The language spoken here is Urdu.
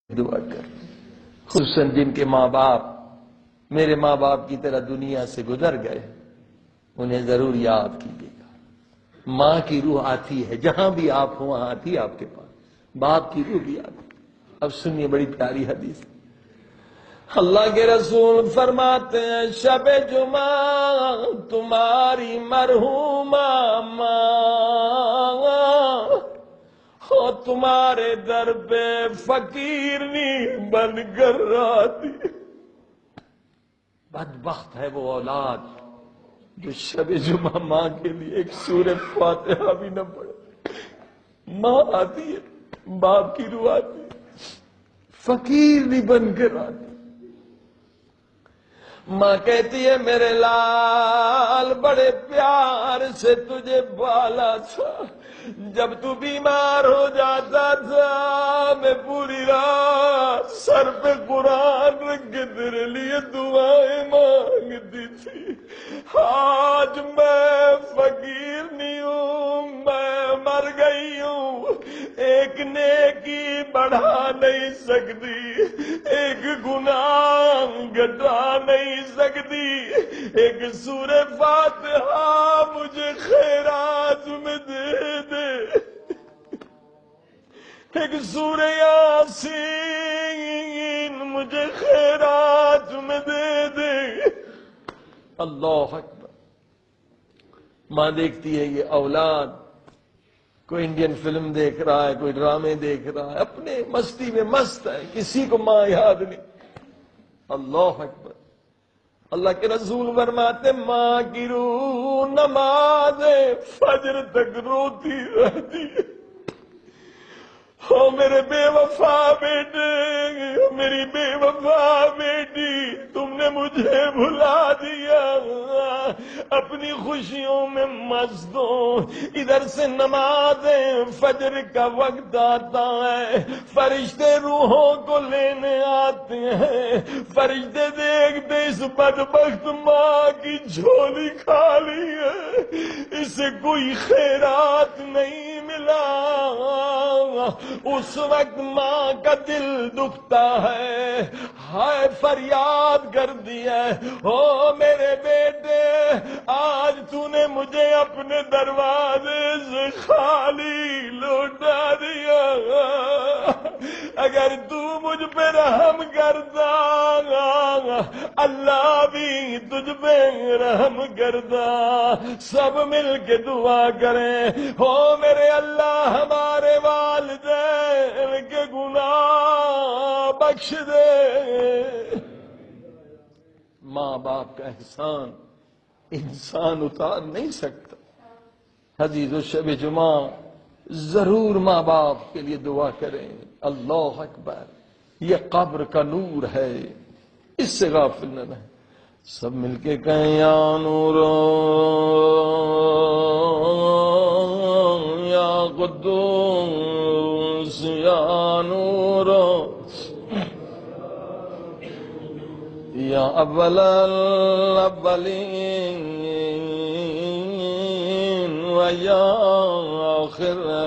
دعا کر، خصوصاً جن کے ماں باپ میرے ماں باپ کی طرح دنیا سے گزر گئے، انہیں ضرور یاد کیجیے گا۔ ماں کی روح آتی ہے، جہاں بھی آپ ہوں وہاں آتی ہے آپ کے پاس، باپ کی روح بھی آتی ہے۔ اب سنیے بڑی پیاری حدیث، اللہ کے رسول فرماتے ہیں شب جمعہ تمہاری مرحومہ ماں اور تمہارے در پہ فقیرنی بن کر آتی۔ بدبخت ہے وہ اولاد جو شب جمعہ ماں کے لیے ایک سورہ فاتحہ بھی نہ پڑھے۔ ماں آتی ہے، باپ کی روح آتی ہے، فقیرنی بن کر آتی۔ ماں کہتی ہے میرے لال بڑے پیار سے تجھے بالا تھا، جب تو بیمار ہو جاتا تھا میں پوری رات سر پہ قرآن رکھ کے تیرے لیے دعائیں مانگتی تھی۔ آج میں فقیر نہیں ہوں، میں مر گئی ہوں، ایک نیکی بڑھا نہیں سکتی، ایک گناہ گھٹا نہیں سکتی، ایک سورہ فاتحہ مجھے خیرات میں دے دے، ایک سورہ یاسین مجھے خیرات میں دے دے۔ اللہ اکبر۔ ماں دیکھتی ہے یہ اولاد کوئی انڈین فلم دیکھ رہا ہے، کوئی ڈرامے دیکھ رہا ہے، اپنے مستی میں مست ہے، کسی کو ماں یاد نہیں۔ اللہ اکبر۔ اللہ کے رسول فرماتے ماں کی روح نماز فجر تک روتی رہتی ہے۔ او میرے بے وفا بیٹے، میری بے وفا بیٹی، تم نے مجھے بھلا دیا، اپنی خوشیوں میں مست ہو۔ ادھر سے نماز فجر کا وقت آتا ہے، فرشتے روحوں کو لینے آتے ہیں، فرشتے دیکھتے اس بدبخت ماں کی جھولی خالی ہے، اسے کوئی خیرات نہیں ملا۔ اس وقت ماں کا دل دکھتا ہے، ہائے فریاد کر دیا، او میرے بیٹے آج تو نے مجھے اپنے دروازے سے خالی لوٹا دیا، اگر تو مجھ پہ رحم کرتا اللہ بھی تجھ پہ رحم کرتا۔ سب مل کے دعا کریں، او میرے اللہ ہمارے والدین کے گناہ بخش دے۔ ماں باپ کا احسان انسان اتار نہیں سکتا۔ عزیزو شب جمعہ ضرور ماں باپ کے لیے دعا کریں۔ اللہ اکبر، یہ قبر کا نور ہے، اس سے غافل نہ رہیں۔ سب مل کے کہیں یا نور یا قدوس یا نور یا اول الاولین و یا آخر